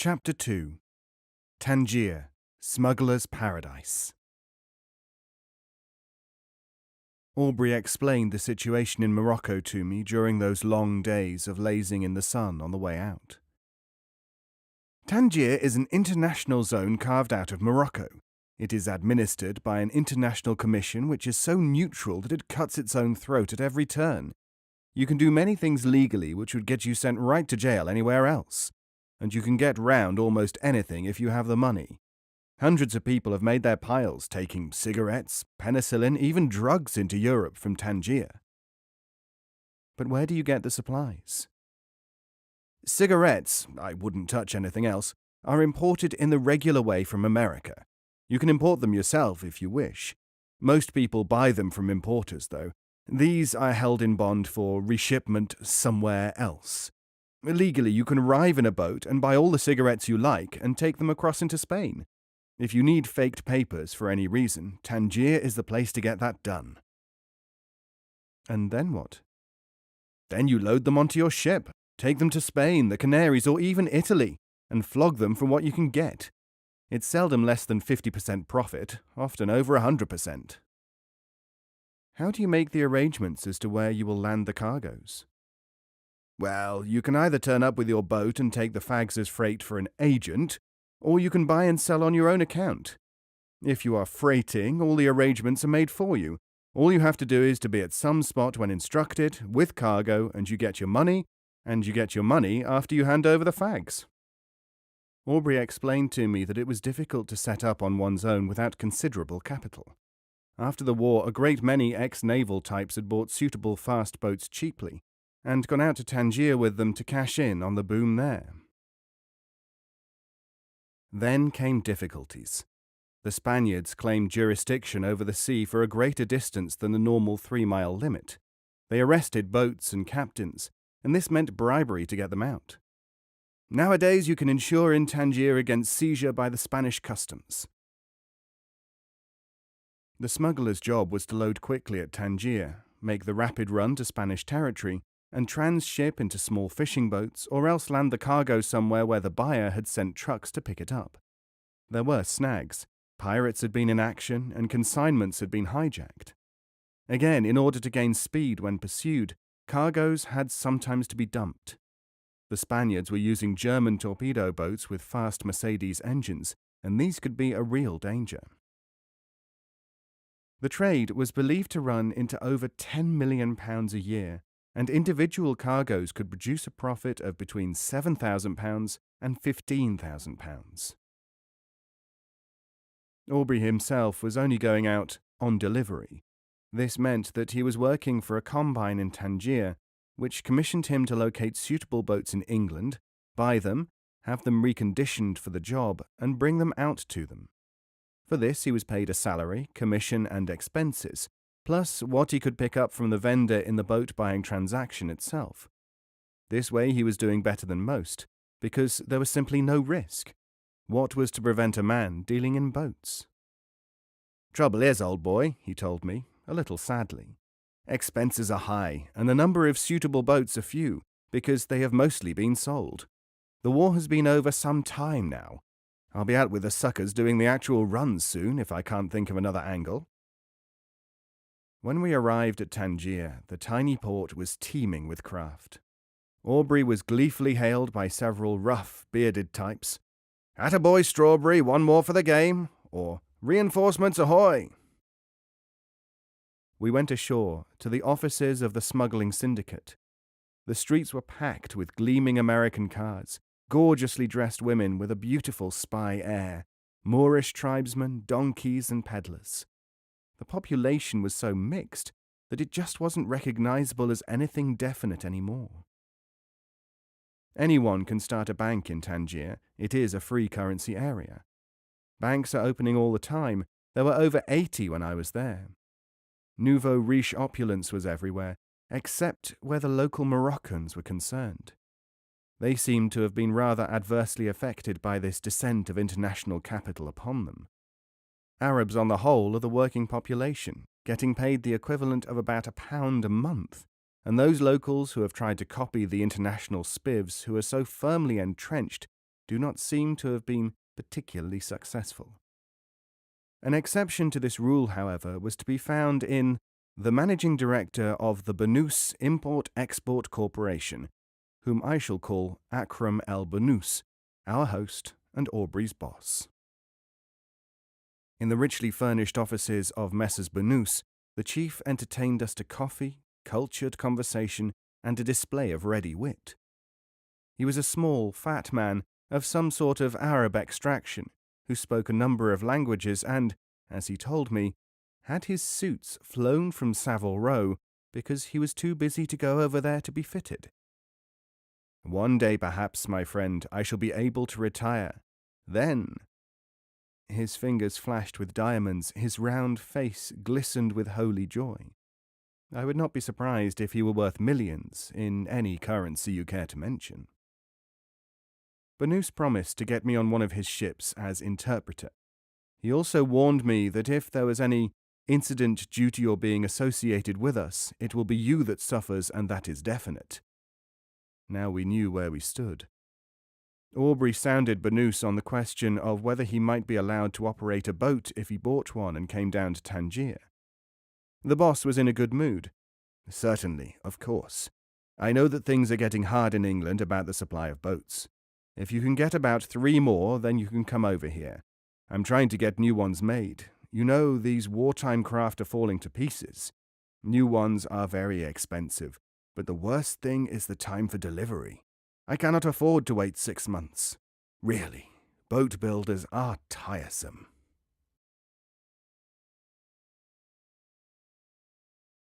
Chapter 2 Tangier, Smuggler's Paradise. Aubrey explained the situation in Morocco to me during those long days of lazing in the sun on the way out. Tangier is an international zone carved out of Morocco. It is administered by an international commission which is so neutral that it cuts its own throat at every turn. You can do many things legally which would get you sent right to jail anywhere else, and you can get round almost anything if you have the money. Hundreds of people have made their piles taking cigarettes, penicillin, even drugs into Europe from Tangier. But where do you get the supplies? Cigarettes, I wouldn't touch anything else, are imported in the regular way from America. You can import them yourself if you wish. Most people buy them from importers, though. These are held in bond for reshipment somewhere else. Legally, you can arrive in a boat and buy all the cigarettes you like and take them across into Spain. If you need faked papers for any reason, Tangier is the place to get that done. And then what? Then you load them onto your ship, take them to Spain, the Canaries, or even Italy, and flog them for what you can get. It's seldom less than 50% profit, often over 100%. How do you make the arrangements as to where you will land the cargoes? Well, you can either turn up with your boat and take the fags as freight for an agent, or you can buy and sell on your own account. If you are freighting, all the arrangements are made for you. All you have to do is to be at some spot when instructed, with cargo, and you get your money after you hand over the fags. Aubrey explained to me that it was difficult to set up on one's own without considerable capital. After the war, a great many ex-naval types had bought suitable fast boats cheaply, and gone out to Tangier with them to cash in on the boom there. Then came difficulties. The Spaniards claimed jurisdiction over the sea for a greater distance than the normal 3-mile limit. They arrested boats and captains, and this meant bribery to get them out. Nowadays you can insure in Tangier against seizure by the Spanish customs. The smuggler's job was to load quickly at Tangier, make the rapid run to Spanish territory, and transship into small fishing boats, or else land the cargo somewhere where the buyer had sent trucks to pick it up. There were snags. Pirates had been in action, and consignments had been hijacked. Again, in order to gain speed when pursued, cargoes had sometimes to be dumped. The Spaniards were using German torpedo boats with fast Mercedes engines, and these could be a real danger. The trade was believed to run into over £10 million a year, and individual cargoes could produce a profit of between £7,000 and £15,000. Aubrey himself was only going out on delivery. This meant that he was working for a combine in Tangier, which commissioned him to locate suitable boats in England, buy them, have them reconditioned for the job, and bring them out to them. For this he was paid a salary, commission, and expenses, plus what he could pick up from the vendor in the boat-buying transaction itself. This way he was doing better than most, because there was simply no risk. What was to prevent a man dealing in boats? "Trouble is, old boy," he told me, a little sadly. "Expenses are high, and the number of suitable boats are few, because they have mostly been sold. The war has been over some time now. I'll be out with the suckers doing the actual runs soon if I can't think of another angle." When we arrived at Tangier, the tiny port was teeming with craft. Aubrey was gleefully hailed by several rough, bearded types. "Attaboy, Strawberry, one more for the game," or "Reinforcements ahoy!" We went ashore to the offices of the smuggling syndicate. The streets were packed with gleaming American cars, gorgeously dressed women with a beautiful spy air, Moorish tribesmen, donkeys, and peddlers. The population was so mixed that it just wasn't recognizable as anything definite anymore. Anyone can start a bank in Tangier. It is a free currency area. Banks are opening all the time. There were over 80 when I was there. Nouveau riche opulence was everywhere, except where the local Moroccans were concerned. They seemed to have been rather adversely affected by this descent of international capital upon them. Arabs on the whole are the working population, getting paid the equivalent of about £1 a month, and those locals who have tried to copy the international spivs who are so firmly entrenched do not seem to have been particularly successful. An exception to this rule, however, was to be found in the managing director of the Banus Import-Export Corporation, whom I shall call Akram el Banus, our host and Aubrey's boss. In the richly furnished offices of Messrs. Banus, the chief entertained us to coffee, cultured conversation, and a display of ready wit. He was a small, fat man of some sort of Arab extraction, who spoke a number of languages and, as he told me, had his suits flown from Savile Row because he was too busy to go over there to be fitted. One day, perhaps, my friend, I shall be able to retire. Then... His fingers flashed with diamonds, his round face glistened with holy joy. I would not be surprised if he were worth millions in any currency you care to mention. Banus promised to get me on one of his ships as interpreter. He also warned me that if there was any incident due to your being associated with us, it will be you that suffers, and that is definite. Now we knew where we stood. Aubrey sounded Banus on the question of whether he might be allowed to operate a boat if he bought one and came down to Tangier. The boss was in a good mood. Certainly, of course. I know that things are getting hard in England about the supply of boats. If you can get about 3 more, then you can come over here. I'm trying to get new ones made. You know, these wartime craft are falling to pieces. New ones are very expensive, but the worst thing is the time for delivery. I cannot afford to wait 6 months. Really, boat builders are tiresome.